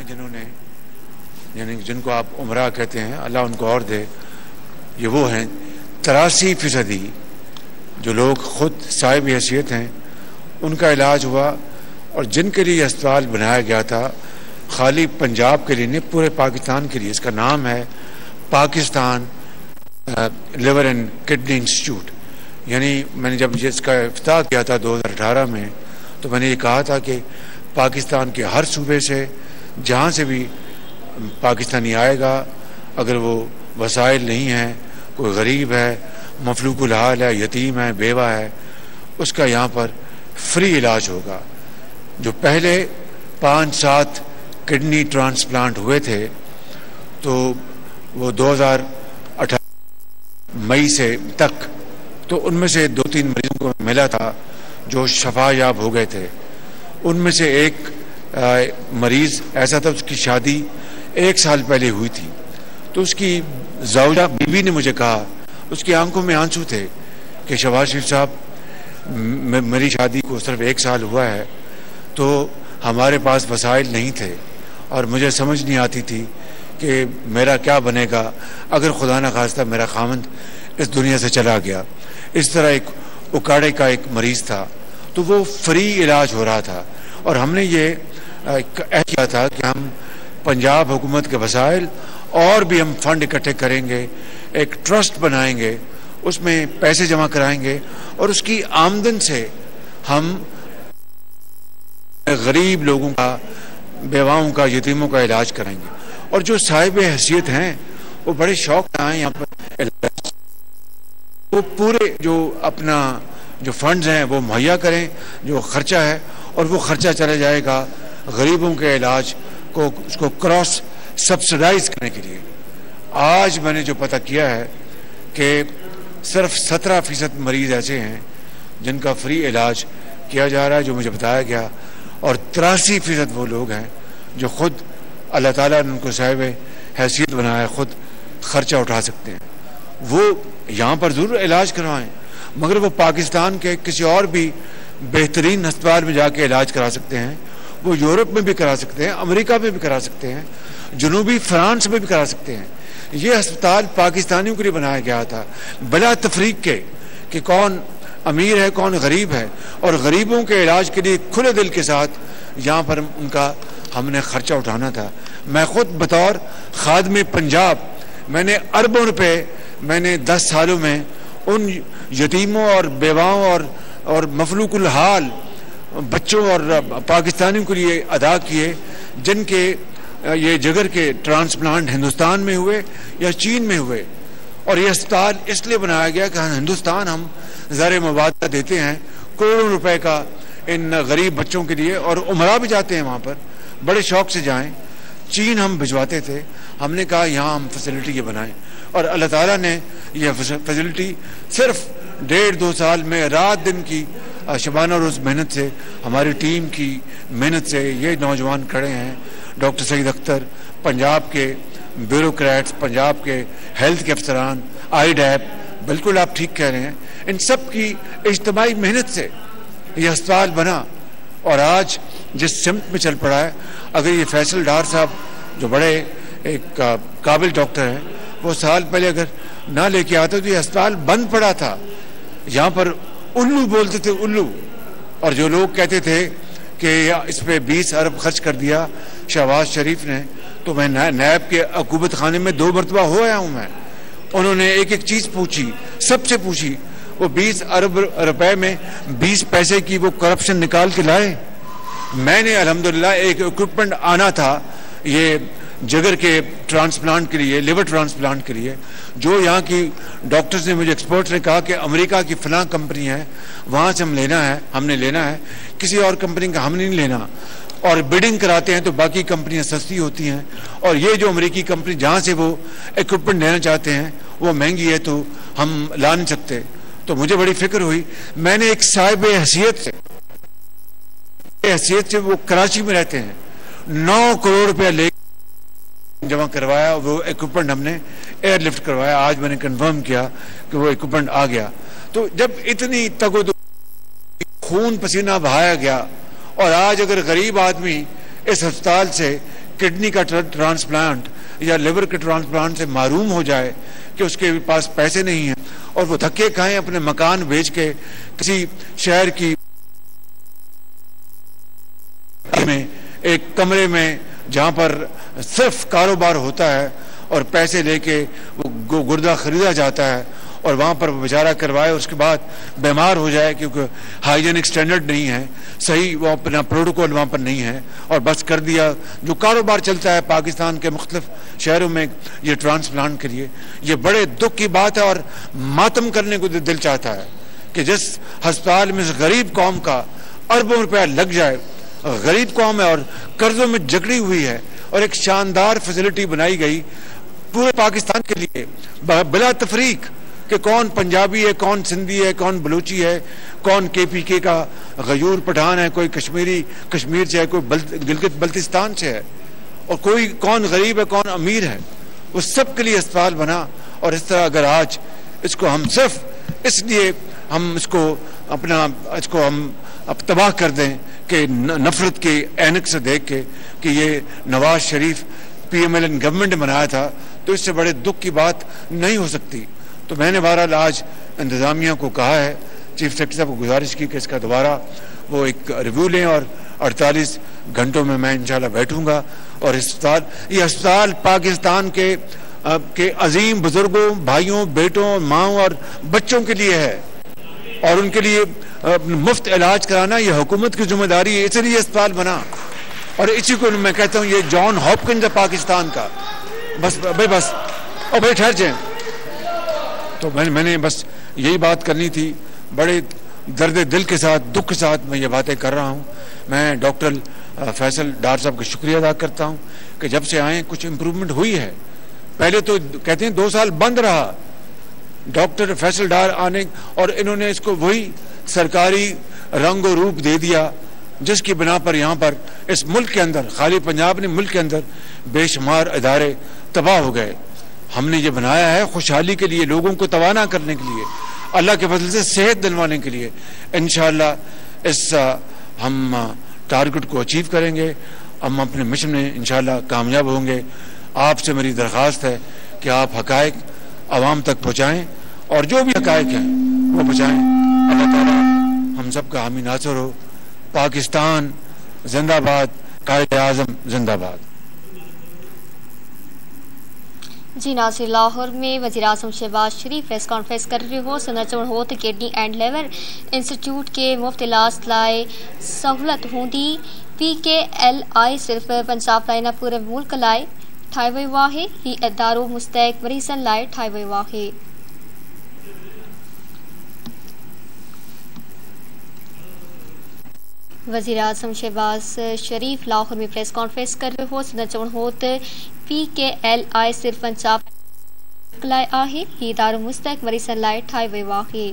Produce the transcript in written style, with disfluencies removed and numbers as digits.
جنہوں نے یعنی جن کو آپ عمرہ کہتے ہیں، اللہ ان کو اور دے، یہ وہ ہیں 83% جو لوگ خود صاحب حیثیت ہیں، ان کا علاج ہوا. اور جن کے لیے اسپتال بنایا گیا تھا خالی پنجاب کے لیے نہیں، پورے پاکستان کے لیے، اس کا نام ہے Pakistan liver and kidney institute. یعنی میں نے جب اس کا افتتاح کیا تھا 2018 میں، تو میں نے یہ کہا تھا کہ پاکستان کے ہر صوبے سے جہاں سے بھی پاکستانی آئے گا، اگر وہ وسائل نہیں ہیں، کوئی غریب ہے، مفلوق الحال ہے، یتیم ہے، بیوہ ہے، اس کا یہاں پر فری علاج ہوگا. جو پہلے 5-7 کڈنی ٹرانسپلانٹ ہوئے تھے تو وہ 2018 مئی سے تک، تو ان میں سے 2-3 مریضوں کو ملا تھا جو شفا یاب ہو گئے تھے. ان میں سے ایک مریض ایسا تھا، اس کی شادی 1 سال پہلے ہوئی تھی، تو اس کی زوجہ بیوی نے مجھے کہا، اس کی آنکھوں میں آنسو تھے کہ شہباز شریف صاحب میری شادی کو صرف 1 سال ہوا ہے، تو ہمارے پاس وسائل نہیں تھے اور مجھے سمجھ نہیں آتی تھی کہ میرا کیا بنے گا اگر خدا نہ خواستہ میرا خاوند اس دنیا سے چلا گیا. اس طرح ایک اکاڑے کا ایک مریض تھا، تو وہ فری علاج ہو رہا تھا. اور ہم نے یہ کیا تھا کہ ہم پنجاب حکومت کے وسائل اور بھی ہم فنڈ اکٹھے کریں گے، ایک ٹرسٹ بنائیں گے، اس میں پیسے جمع کرائیں گے اور اس کی آمدن سے ہم غریب لوگوں کا، بیواؤں کا، یتیموں کا علاج کریں گے. اور جو صاحب حیثیت ہیں وہ بڑے شوق سے آئیں یہاں پر علاج، وہ پورے جو اپنا جو فنڈز ہیں وہ مہیا کریں، جو خرچہ ہے، اور وہ خرچہ چلا جائے گا غریبوں کے علاج کو، اس کو کراس سبسڈائز کرنے کے لیے. آج میں نے جو پتہ کیا ہے کہ صرف 17% مریض ایسے ہیں جن کا فری علاج کیا جا رہا ہے، جو مجھے بتایا گیا، اور 83% وہ لوگ ہیں جو خود اللہ تعالیٰ نے ان کو صاحب حیثیت بنایا، خود خرچہ اٹھا سکتے ہیں. وہ یہاں پر ضرور علاج کروائیں، مگر وہ پاکستان کے کسی اور بھی بہترین ہسپتال میں جا کے علاج کرا سکتے ہیں. وہ یورپ میں بھی کرا سکتے ہیں، امریکہ میں بھی کرا سکتے ہیں، جنوبی فرانس میں بھی کرا سکتے ہیں. یہ ہسپتال پاکستانیوں کے لیے بنایا گیا تھا بلا تفریق کے کہ کون امیر ہے کون غریب ہے، اور غریبوں کے علاج کے لیے کھلے دل کے ساتھ یہاں پر ان کا ہم نے خرچہ اٹھانا تھا. میں خود بطور خادم پنجاب میں نے اربوں روپے میں نے 10 سالوں میں ان یتیموں اور بیواؤں اور مفلوق الحال بچوں اور پاکستانیوں کے لیے ادا کیے جن کے یہ جگر کے ٹرانسپلانٹ ہندوستان میں ہوئے یا چین میں ہوئے. اور یہ اسپتال اس لیے بنایا گیا کہ ہندوستان ہم زر مبادلہ دیتے ہیں کروڑوں روپے کا ان غریب بچوں کے لیے، اور عمرہ بھی جاتے ہیں وہاں پر، بڑے شوق سے جائیں. چین ہم بھجواتے تھے، ہم نے کہا یہاں ہم فیسلٹی یہ بنائیں، اور اللہ تعالیٰ نے یہ فیسلٹی صرف 1.5-2 سال میں رات دن کی شبانہ روز محنت سے، ہماری ٹیم کی محنت سے یہ نوجوان کھڑے ہیں. ڈاکٹر سعید اختر، پنجاب کے بیوروکریٹس، پنجاب کے ہیلتھ کے افسران، آئی ڈیپ، بالکل آپ ٹھیک کہہ رہے ہیں، ان سب کی اجتماعی محنت سے یہ ہسپتال بنا اور آج جس سمت میں چل پڑا ہے. اگر یہ فیصل ڈار صاحب جو بڑے ایک قابل ڈاکٹر ہیں، وہ سال پہلے اگر نہ لے کے آتے تو یہ ہسپتال بند پڑا تھا. یہاں پر الو بولتے تھے، الو، اور جو لوگ کہتے تھے کہ اس پہ 20 ارب خرچ کر دیا شہباز شریف نے، تو میں نیب کے عقوبت خانے میں 2 مرتبہ ہو آیا ہوں. میں انہوں نے ایک ایک چیز پوچھی، سب سے پوچھی، وہ 20 ارب روپے میں 20 پیسے کی وہ کرپشن نکال کے لائے. میں نے الحمدللہ ایک اکوپمنٹ آنا تھا یہ جگر کے ٹرانسپلانٹ کے لیے، لیور ٹرانسپلانٹ کے لیے، جو یہاں کی ڈاکٹرز نے مجھے ایکسپرٹس نے کہا کہ امریکہ کی فلاں کمپنی ہے وہاں سے ہم نے لینا ہے، کسی اور کمپنی کا ہم نہیں لینا. اور بڈنگ کراتے ہیں تو باقی کمپنیاں سستی ہوتی ہیں، اور یہ جو امریکی کمپنی جہاں سے وہ ایکوپمنٹ لینا چاہتے ہیں وہ مہنگی ہے تو ہم لا نہیں سکتے. تو مجھے بڑی فکر ہوئی. میں نے ایک صاحب حیثیت سے وہ کراچی میں رہتے ہیں، 9 کروڑ روپیہ لے جمع کروایا. وہ ایکوپمنٹ ہم نے ایئر لفٹ کروایا. آج میں نے کنفرم کیا کہ وہ ایکوپمنٹ آ گیا. تو جب اتنی خون پسینہ بہایا گیا، اور آج اگر غریب آدمی اس ہسپتال سے کڈنی کا ٹرانسپلانٹ یا لیور کے ٹرانسپلانٹ سے محروم ہو جائے کہ اس کے پاس پیسے نہیں ہیں اور وہ دھکے کھائیں اپنے مکان بیچ کے کسی شہر کی میں ایک کمرے میں جہاں پر صرف کاروبار ہوتا ہے اور پیسے لے کے وہ گردہ خریدا جاتا ہے اور وہاں پر بیچارہ کروائے، اس کے بعد بیمار ہو جائے کیونکہ ہائیجینک سٹینڈرڈ نہیں ہے، صحیح وہ اپنا پروٹوکول وہاں پر نہیں ہے، اور بس کر دیا جو کاروبار چلتا ہے پاکستان کے مختلف شہروں میں یہ ٹرانسپلانٹ کے لیے. یہ بڑے دکھ کی بات ہے اور ماتم کرنے کو دل چاہتا ہے کہ جس ہسپتال میں غریب قوم کا اربوں روپیہ لگ جائے، غریب قوم ہے اور قرضوں میں جکڑی ہوئی ہے، اور ایک شاندار فیسلٹی بنائی گئی پورے پاکستان کے لیے بلا تفریق کہ کون پنجابی ہے، کون سندھی ہے، کون بلوچی ہے، کون کے پی کے کا غیور پٹھان ہے، کوئی کشمیر سے ہے، کوئی گلگت بلتستان سے ہے، اور کوئی کون غریب ہے، کون امیر ہے، وہ سب کے لیے اسپتال بنا. اور اس طرح اگر آج اس کو ہم صرف اس لیے ہم اس کو ہم اب تباہ کر دیں کہ نفرت کے اینک سے دیکھ کے کہ یہ نواز شریف PMLN گورنمنٹ نے بنایا تھا، تو اس سے بڑے دکھ کی بات نہیں ہو سکتی. تو میں نے بہرحال آج انتظامیہ کو کہا ہے، چیف سیکرٹری صاحب کو گزارش کی کہ اس کا دوبارہ وہ ایک ریویو لیں اور 48 گھنٹوں میں انشاءاللہ بیٹھوں گا. اور یہ ہسپتال پاکستان کے عظیم بزرگوں، بھائیوں، بیٹوں، ماؤں اور بچوں کے لیے ہے، اور ان کے لیے مفت علاج کرانا یہ حکومت کی ذمہ داری ہے. اس لیے اسپتال بنا، اور اسی کو میں کہتا ہوں یہ جان ہاپکنز ہے پاکستان کا. بس اور بھائی ٹھہر جائیں. تو میں نے بس یہی بات کرنی تھی. بڑے درد دل کے ساتھ، دکھ کے ساتھ میں یہ باتیں کر رہا ہوں. میں ڈاکٹر فیصل ڈار صاحب کا شکریہ ادا کرتا ہوں کہ جب سے آئیں کچھ امپرومنٹ ہوئی ہے. پہلے تو کہتے ہیں 2 سال بند رہا ڈاکٹر فیصل ڈار آنے، اور انہوں نے اس کو وہی سرکاری رنگ و روپ دے دیا جس کی بنا پر یہاں پر اس ملک کے اندر، خالی پنجاب نے، ملک کے اندر بے شمار ادارے تباہ ہو گئے. ہم نے یہ بنایا ہے خوشحالی کے لیے، لوگوں کو توانا کرنے کے لیے، اللہ کے فضل سے صحت دلوانے کے لیے. انشاءاللہ اس ہم ٹارگٹ کو اچیو کریں گے، ہم اپنے مشن میں انشاءاللہ کامیاب ہوں گے. آپ سے میری درخواست ہے کہ آپ حقائق عوام تک پہنچائیں، اور جو بھی حقائق ہیں وہ پہنچائیں. اللہ تعالیٰ ہم سب کا حامی ناصر ہو. پاکستان زندہ باد، قائد اعظم زندہ باد. جی ناصر، لاہور میں وزیر اعظم شہباز شریف پریس کانفرنس کر رہے ہو. سنا چوڑ ہو تو کڈنی اینڈ لیور انسٹیٹیوٹ کے مفت علاج لائے سہولت ہوندی. PKLI صرف پنجاب لائے نہ پورے ملک لائے ٹھائی وئی ہے. ہی ادارو مستحق مریضن لائے ٹھائی وئی ہے. وزیر اعظم شہباز شریف لاہور میں پریس کانفرنس کر رہے ہو. سنا چوڑ ہو تو PKLI صرف پنجاب لائے ہے. ہی ادارو مستحق مریضن لائے ٹھائی وئی ہے.